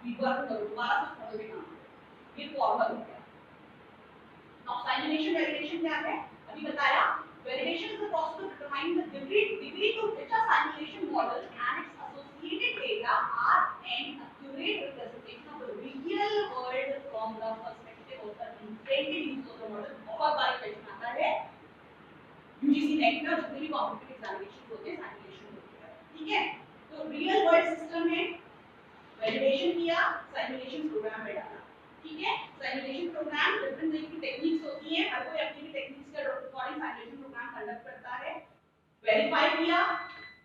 Reverse करो, दोबारा से पढ़ोगे ना, ये फॉर्मल हो गया। अब साइमुलेशन वैलिडेशन क्या है, अभी बताया। Validation is the process of determining the degree to which a simulation model and its associated data are an accurate representation of the real world from the perspective of the intended use of the model। बहुत बार question आता है UGC net में, जितने भी competitive examination होते हैं simulation होती है, ठीक है। तो रियल वर्ल्ड सिस्टम में वैलिडेशन किया, साइमुलेशन प्रोग्राम में डाला, ठीक है। साइमुलेशन प्रोग्राम डिफरेंट तरह की टेक्निक्स होती हैं, हर कोई अपनी टेक्निक्स के अकॉर्डिंग साइमुलेशन प्रोग्राम कंडक्ट करता है। वेरीफाई किया,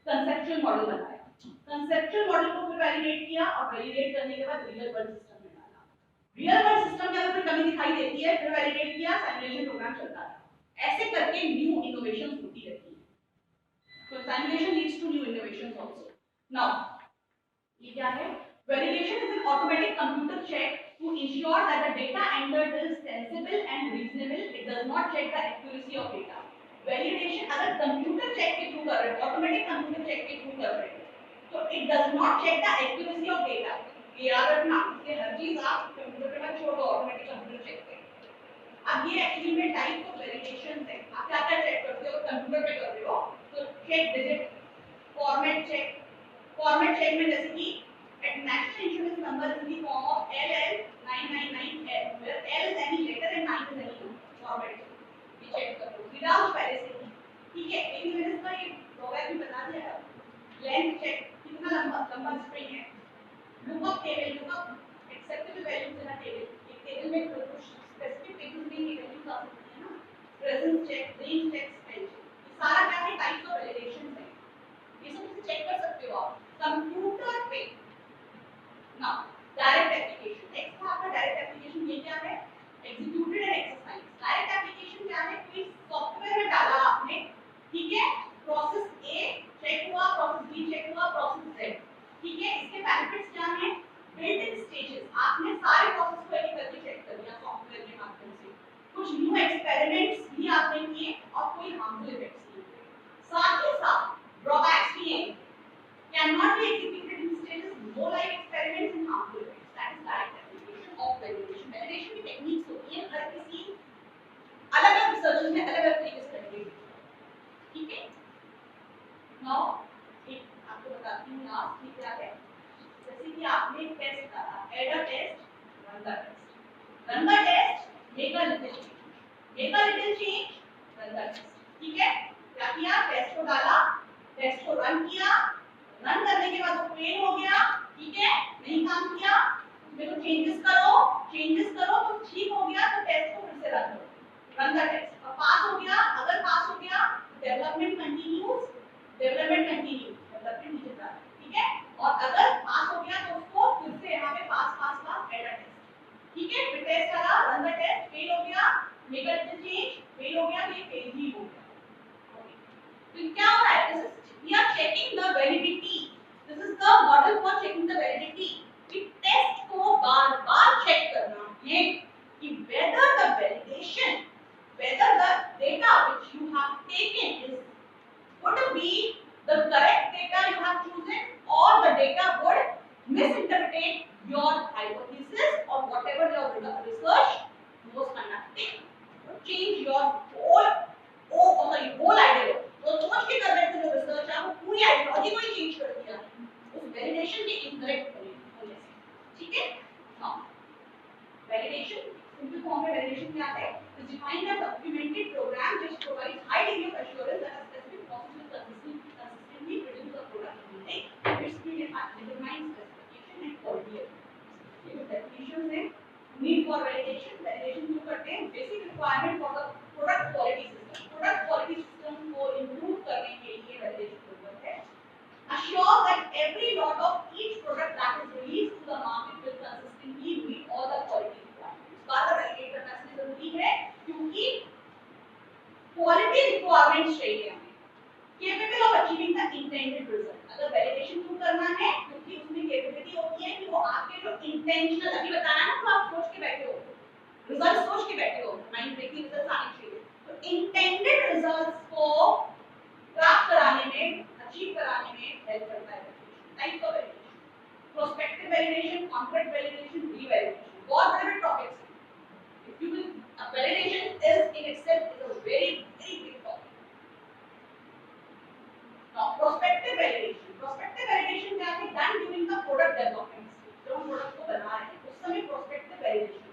कंसेप्चुअल मॉडल बनाया, कंसेप्चुअल मॉडल को फिर वैलिडेट किया और वैलिडेट करने के बाद रियल वर्ल्ड सिस्टम में डाला। रियल वर्ल्ड सिस्टम में अगर कोई कमी दिखाई देती है फिर वैलिडेट किया, साइमुलेशन प्रोग्राम चलता है। ऐसे करके न्यू इनोवेशंस होती रहती है। तो simulation leads to new innovations also. Now ये क्या है, validation is an automatic computer check to ensure that the data entered is sensible and reasonable. It does not check the accuracy of data. Validation अगर computer check के through कर रहे हैं, automatic computer check के through कर रहे हैं, तो it does not check the accuracy of data। ये याद रखना, इसलिए हर चीज आप कंप्यूटर पे मत छोड़ो, ऑटोमेटिक कंप्यूटर चेक करें। अब ये एक्चुअली में टाइप ऑफ वैलिडेशन है। आप क्या क्या चेक करते हो, कंप्यूटर पे कर रहे हो तो check digit, format check. Format check में जैसे कि national insurance number is in the form of LL999L, where L is any letter and 9 is any format। ये चेक करो विदाउट पहले से ही, ठीक है। लेकिन मैंने इसका ये ड्रॉबैक भी बता दिया है। लेंथ चेक, कितना लंबा स्ट्रिंग है। Lookup table, lookup acceptable values in a table, एक टेबल में कुछ स्पेसिफिक टेबल में ये वैल्यूज आ सकती है ना। Presence check, range check, spell check, ये सारा क्या है, टाइप्स ऑफ वैलिडेशन है। ये सब इसे चेक कर सकते हो आप कंप्यूटर पे। Now, direct application, next था आपका डायरेक्ट एप्लीकेशन। ये क्या है, executed and exercise. Direct application क्या है, कोई सॉफ्टवेयर में डाला आपने, ठीक है। प्रोसेस ए चेक हुआ, प्रोसेस बी चेक हुआ, प्रोसेस जेड, ठीक है। इसके बेनिफिट्स क्या हैं, बिल्ट इन स्टेजेस, आपने सारे प्रोसेस को एक करके चेक कर लिया सॉफ्टवेयर के माध्यम से। कुछ न्यू एक्सपेरिमेंट्स भी आपने किए और कोई हार्मफुल इफेक्ट्स नहीं हुए। साथ ही साथ ड्रॉबैक्स भी हैं, cannot be executed in stages, no live experiments and harmful effects। That is direct application of validation। validation की टेक्निक्स होती है, हर किसी अलग-अलग रिसर्चर्स ने अलग-अलग तरीके से करके, ठीक है। नाउ एक आपको बताती हूँ लास्ट में क्या है। जैसे कि आपने एक टेस्ट करा, add a test, run the test, run the test, make a little change, make a little change, run the test, ठीक है। क्या किया, टेस्ट को डाला, टेस्ट को रन किया, रन करने के बाद वो फेल हो गया, ठीक है, नहीं काम किया, उसमें तो चेंजेस करो तो ठीक हो गया तो टेस्ट को फिर से रन करो, रन द टेस्ट। और पास हो गया, अगर पास हो गया डेवलपमेंट कंटिन्यूज, डेवलपमेंट नीचे जा, ठीक है। और अगर पास हो गया तो उसको फिर से यहाँ पे पास पास पास एड अ टेस्ट, ठीक है। फिर टेस्ट करा, रन द टेस्ट, फेल हो गया, मेक अ चेंज, फेल हो गया, ये फेल ही हो गया। तो क्या हो रहा है, we are checking the validity, this is the model for checking the validity। कि टेस्ट को बार-बार चेक करना है कि whether the validation, whether the data which you have taken is would be the correct data you have chosen or the data would misinterpret your hypothesis or whatever your research was conducting, change your whole idea। तो सोच के कर रहे थे जो research है वो पूरी आइडियोलॉजी को ही चेंज कर दिया उस वैलिडेशन के इनकरेक्ट होने से, ठीक है। हां, वैलिडेशन सिंपल फॉर्म में वैलिडेशन क्या है, is defined as documented program which provides high degree of assurance that a specific process will consistently produce a product unique which determines specification and quality। ये जो डेफिनेशंस है, need for validation, validation क्यों करते हैं, basic requirement for the product quality system, product quality system को improve करने के लिए वैलिडेशन जरूरत है। assure that every lot of each product that is released to the market will consistently meet all the quality requirements। Bar bar validate करना इसलिए जरूरी है क्योंकि क्वालिटी रिक्वायरमेंट्स चाहिए हमें, capable of achieving the intended result। अगर validation क्यों करना है, क्योंकि उसमें कैपेबिलिटी होती है कि वो आपके जो इंटेंशनल, अभी बताना ना, तो आप सोच के बैठे हो, रिजल्ट सोच के बैठे हो, माइंड ब्रेकिंग रिजल्ट्स आने चाहिए, तो इंटेंडेड रिजल्ट्स को प्राप्त कराने में, अचीव कराने में हेल्प करता है validation. Type of validation, prospective validation, contract validation, revalidation. बहुत बड़े टॉपिक्स हैं. If you will, validation is in itself is a very big topic. Now, prospective validation. Prospective validation क्या है? Done during the product development. जब हम product को बना रहे हैं, उस समय prospective validation.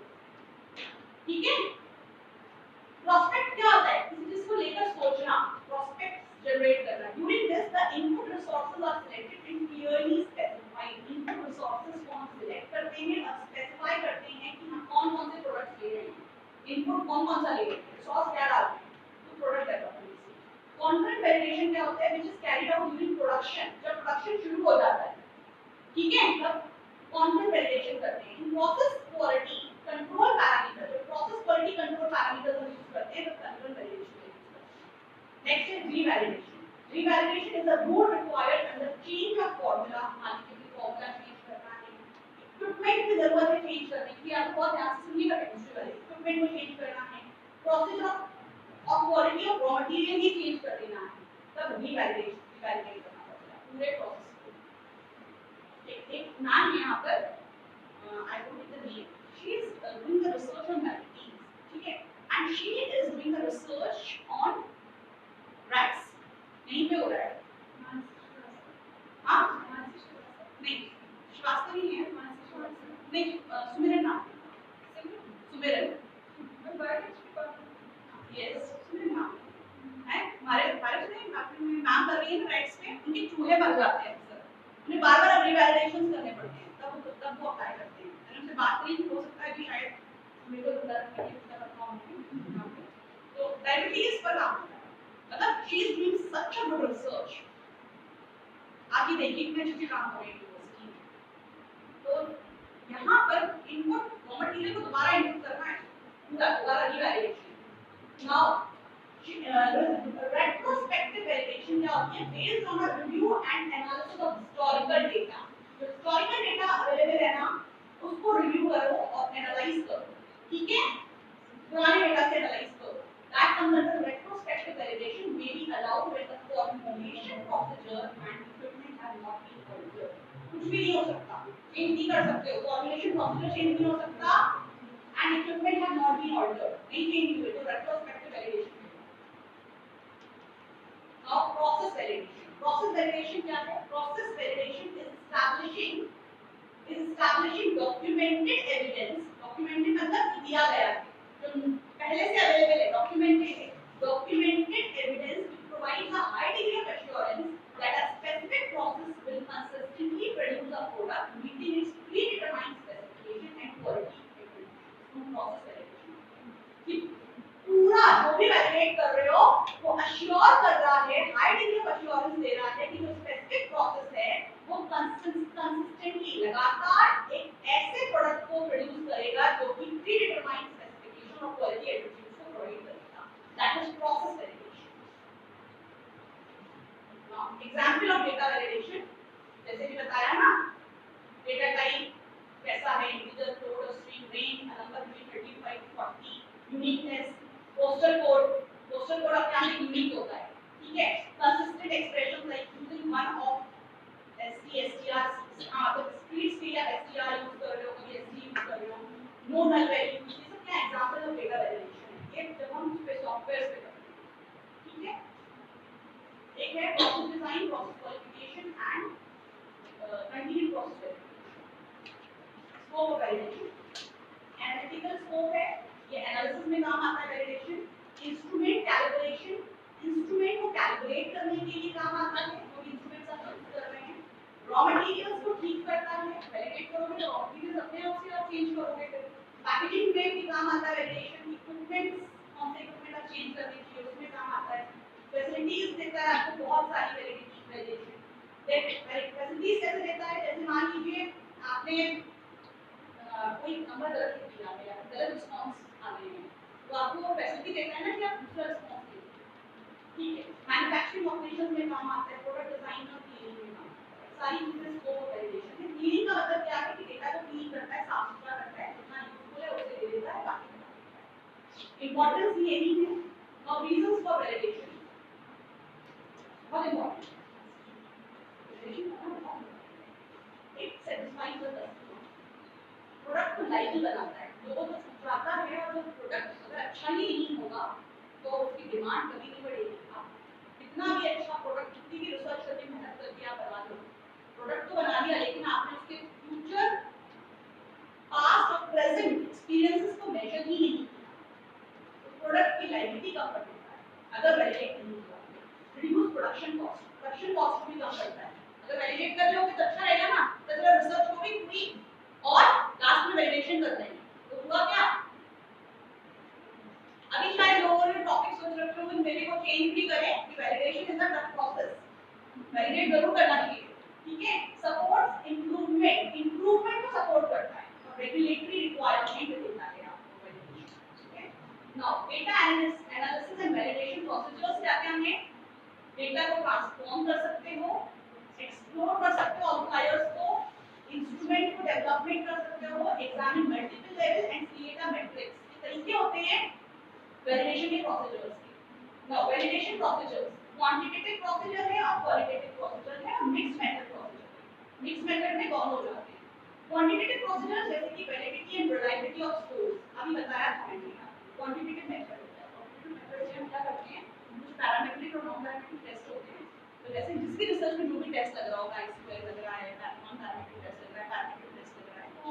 ठीक है? Prospect क्या होता है? किसी चीज को लेकर सोचना. Prospect generate करना. During this, the input resources are selected and clearly specified. Input resources को हम select करते हैं और specify करते हैं कि हम कौन-कौन से प्रोडक्ट्स ले रहे हैं. Input कौन-कौन सा ले रहे हैं. Resource क्या डाल रहे हैं. तो प्रोडक्ट डेवलपमेंट. Contract validation क्या होता है? Which is carried out during production. जब प्रोडक्शन शुरू हो जाता है. ठीक है? तब contract validation करते हैं. Process quality control parameter. जब process quality control parameters हम यूज करते हैं, तो contract validation. Next is revalidation. Revalidation is a rule required under change of formula. मान लीजिए कि formula change करना है, equipment की जरूरत है change करने की, आपको बहुत ध्यान से सुनिएगा chemistry वाले, equipment को change करना है, process of quality of raw material he change कर देना है, तब revalidate करना पड़ता है पूरे process को. एक नाम है यहाँ पर, I don't know the name. She is doing the research on diabetes, ठीक है, and she is doing the research on rats. नहीं पे हो रहा है. हाँ? नहीं. श्वास नहीं है. नहीं. सुमिरन नाम. सुमिरन. Yes. सुमिरन नाम. है? हमारे में आपने नाम कर रही है ना rats पे, उनके चूहे मर जाते हैं अक्सर. उन्हें बार-बार रिवैलिडेशन करने पड़ते हैं. तब वो अप्लाई करते हैं. मैंने उनसे बात करी कि हो सकता है कि शायद मेरे को उदाहरण के लिए उसका पता हो. तो डायबिटीज पर काम करना. मतलब she is doing such a good research. आगे देखिए कितने अच्छे काम कर रही है यूनिवर्सिटी में. तो यहाँ पर इनपुट रॉ मटेरियल को दोबारा इनपुट करना है, दोबारा रिवैलिडेशन. नाउ retrospective validation क्या होती है? Based on a review and analysis of historical data. जो historical data अवेलेबल है ना, उसको रिव्यू करो और एनालाइज करो. ठीक है? पुराने डेटा से एनालाइज करो. That comes under retrospective validation may be allowed when the formulation procedure and equipment have not been altered. कुछ भी नहीं हो सकता. चेंज नहीं कर सकते हो. Formulation procedure चेंज नहीं हो सकता and equipment have not been altered. नहीं चेंज हुए तो retrospective validation. Now process validation. Process validation क्या है? Process validation is establishing documented evidence. Documented मतलब दिया गया है. पहले से अवेलेबल है, documented है. Documented evidence which provides a high degree of assurance that a specific process will consistently produce a product meeting its predetermined specification and quality through process validation. पूरा जो भी वैलिडेट कर रहे हो वो अश्योर कर रहा है, हाई डिग्री ऑफ अश्योरेंस दे रहा है कि जो स्पेसिफिक प्रोसेस है वो कंसिस्टेंटली लगातार एक ऐसे प्रोडक्ट को प्रोड्यूस करेगा जो कि प्रीडिटरमाइंड स्पेसिफिकेशन और क्वालिटी एट्रिब्यूट्स को प्रोवाइड करेगा. That is process validation. Now example of data validation, जैसे कि बताया ना, डेटा टाइप कैसा है, integer, float, string, range, number between 35 to 40, uniqueness, postal code अपने आप में यूनिक होता है. ठीक है. Consistent expression like using one of ST STR, मतलब स्ट्रीट्स के या एसटीआर यूज कर रहे हो, कभी एसटी यूज कर रहे हो, नो नल वैल्यू. ये सब क्या एग्जांपल ऑफ डेटा वैलिडेशन है. ये जब हम उस पे सॉफ्टवेयर पे करते हैं. ठीक है. एक है process design, process qualification and continuous process verification. Scope validation. Analytical scope है, ये एनालिसिस में काम आता है वैलिडेशन. इंस्ट्रूमेंट कैलिब्रेशन, इंस्ट्रूमेंट को कैलिब्रेट करने के लिए काम आता है, जो इंस्ट्रूमेंट्स आप यूज कर रहे हैं. रॉ मटेरियल्स को ठीक करता है, वैलिडेट करोगे तो रॉ मटेरियल्स अपने आप से आप चेंज करोगे. पैकेजिंग में भी काम आता है वैलिडेशन. इक्विपमेंट्स, कौन से इक्विपमेंट आप चेंज करने चाहिए उसमें काम आता है. फैसिलिटीज देता है आपको बहुत सारी वैलिडेशन. फैसिलिटीज कैसे देता है? जैसे मान लीजिए आपने कोई नंबर गलत लिख दिया है या गलत रिस्पांस आ गए हैं, तो आपको फैसिलिटी देता है ना कि आप दूसरा रिस्पांस दें. ठीक है. मैन्युफैक्चरिंग ऑपरेशंस में काम आता है, प्रोडक्ट डिजाइन और क्लीनिंग में काम आता है. सारी चीजें स्कोप वैलिडेशन है. क्लीनिंग का मतलब क्या है कि डेटा को क्लीन करता है, साफ सुथरा करता है, जितना यूजफुल है उसे दे देता है, बाकी इंपॉर्टेंस ये नहीं है. Now reasons for validation. बहुत important. It satisfies the customer. Product को लाइबल बनाता है, लोगों को चुराता है, और प्रोडक्ट अगर अच्छा ही नहीं होगा तो उसकी डिमांड कभी नहीं बढ़ेगी। आप कितना भी अच्छा प्रोडक्ट, कितनी भी रिसर्च करके मेहनत करके आप बना लो, प्रोडक्ट तो बना लिया, लेकिन आपने उसके फ्यूचर पास्ट और प्रेजेंट एक्सपीरियंसेस को मेजर ही नहीं किया, तो प्रोडक्ट की लाइबिलिटी कम कर देता है। अगर वैलिडेट नहीं हुआ, रिड्यूस प्रोडक्शन कॉस्ट को भी कम करता है। अगर वैलिडेट कर लोगे तो अच्छा रहेगा ना, तो जरा रिसर्च को भी पूरी और लास्ट में वैलिडेशन कर देंगे, तो हुआ क्या? अभी शायद लोगों ने टॉपिक सोच रखे हो, मेरे को चेंज भी करें कि validation is a tough process, validate जरूर करना चाहिए, ठीक है। सपोर्ट्स इंप्रूवमेंट, इंप्रूवमेंट को सपोर्ट करता है, और रेगुलेटरी रिक्वायरमेंट देता है आपको वैलिडेशन, ठीक है। Now data analysis and validation procedures क्या क्या हैं? डेटा को ट्रांसफॉर्म कर सकते हो, एक्सप्लोर कर सकते हो आउटलायर्स को, इंस्ट्रूमेंट को डेवलपमेंट कर सकते हो, examine multiple level and create a matrix. ये तरीके होते हैं वैलिडेशन के प्रोसीजर्स के। Now validation procedures quantitative procedure है और क्वालिटेटिव प्रोसीजर है और मिक्स मेथड प्रोसीजर है। मिक्स मेथड में दोनों हो जाते हैं। क्वांटिटेटिव प्रोसीजर जैसे कि validity and reliability of scores, अभी बताया था मैंने। क्वांटिटेटिव मेथड होता है, क्वांटिटेटिव मेथड से हम क्या करते हैं, कुछ पैरामीट्रिक और नॉन पैरामीट्रिक टेस्ट होते हैं। तो जैसे जिसकी रिसर्च में जो भी टेस्ट लग रहा होगा, आई-स्क्वायर लग रहा है, नॉन पैरामीट्रिक टेस्ट लग रहा है, पैरामीट्रिक टेस्ट लग रहा है, तो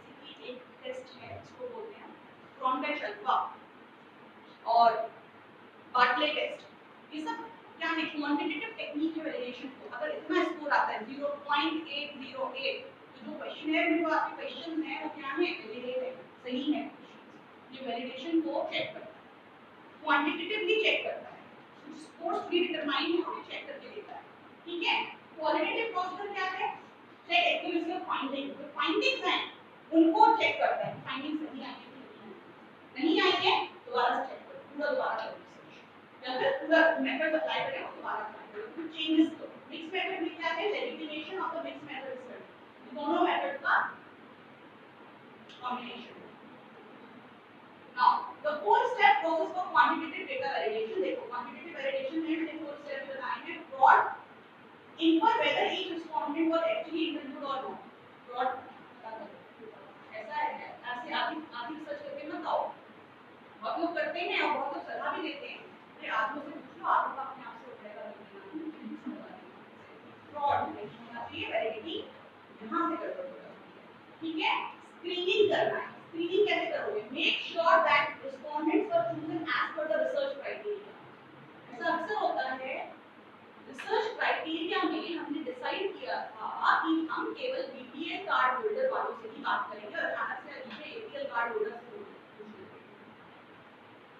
जैसे कि एक टेस्ट है जिसको बोलते हैं क्रोनबेक अल्फा और बार्टले टेस्ट, ये सब क्या है, क्वांटिटेटिव टेक्निक है वैलिडेशन को। अगर इतना स्कोर आता है 0.808, तो जो क्वेश्चनर में जो आपके क्वेश्चन है वो क्या है, वैलिडेट है, सही है। ये वैलिडेशन को चेक करता है, क्वांटिटेटिवली चेक करता है, स्कोर्स भी डिटरमाइन है और चेक करके देता है, ठीक है। क्वालिटेटिव प्रोसीजर क्या है, चेक एक्यूरेसी ऑफ फाइंडिंग, जो फाइंडिंग्स हैं उनको चेक करता है, फाइंडिंग्स सही आई है, नहीं आई है दोबारा से चेक करो, पूरा दोबारा करो रिसर्च, या फिर पूरा मेथड अप्लाई करें और दोबारा अप्लाई करो, कुछ चेंजेस करो। मिक्स मेथड में क्या है, legitimation of the mix method result, दोनों मेथड का combination. Now the 4 step process for quantitative data validation, देखो क्वांटिटेटिव वैलिडेशन में मैंने 4 स्टेप बताए हैं। Broad infer whether each respondent was actually interviewed और नॉट, ब्रॉड ऐसा है, ऐसे आदि रिसर्च करके मत आओ, बहुत लोग करते हैं और बहुत लोग सलाह भी देते हैं, अरे आदमी से पूछो, आदमी का अपने आप से उठेगा, फ्रॉड नहीं होना चाहिए, वैलिडिटी यहां से गड़बड़ हो जाती है, ठीक है। स्क्रीनिंग करना है, स्क्रीनिंग कैसे करोगे, make sure that respondents are chosen as per the research criteria. ऐसा अक्सर होता है, रिसर्च क्राइटेरिया में हमने डिसाइड किया था कि हम केवल बीपीएल कार्ड होल्डर वालों से ही बात करेंगे, और अचानक से अभी एपीएल कार्ड होल्डर से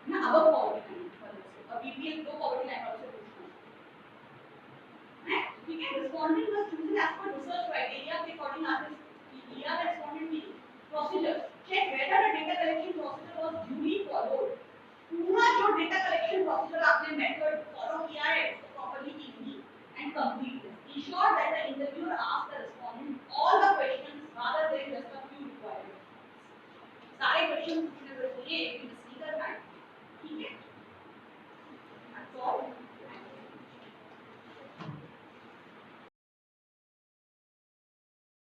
ना अब पॉवर्टी लाइन वालों से, और बीपीएल को पॉवर्टी लाइन वालों से पूछना है, ठीक है। Respondent was chosen as per research criteria के अकॉर्डिंग आर दिया रिस्पोंडेंट की procedure, check whether the data collection procedure was duly followed, पूरा जो डेटा कलेक्शन प्रोसीजर आपने मेथड फॉलो किया है उसको प्रॉपर्ली कीजिए and complete this, ensure that the interviewer ask the respondent all the questions rather than just a few required, सारे question पूछने जरूरी है,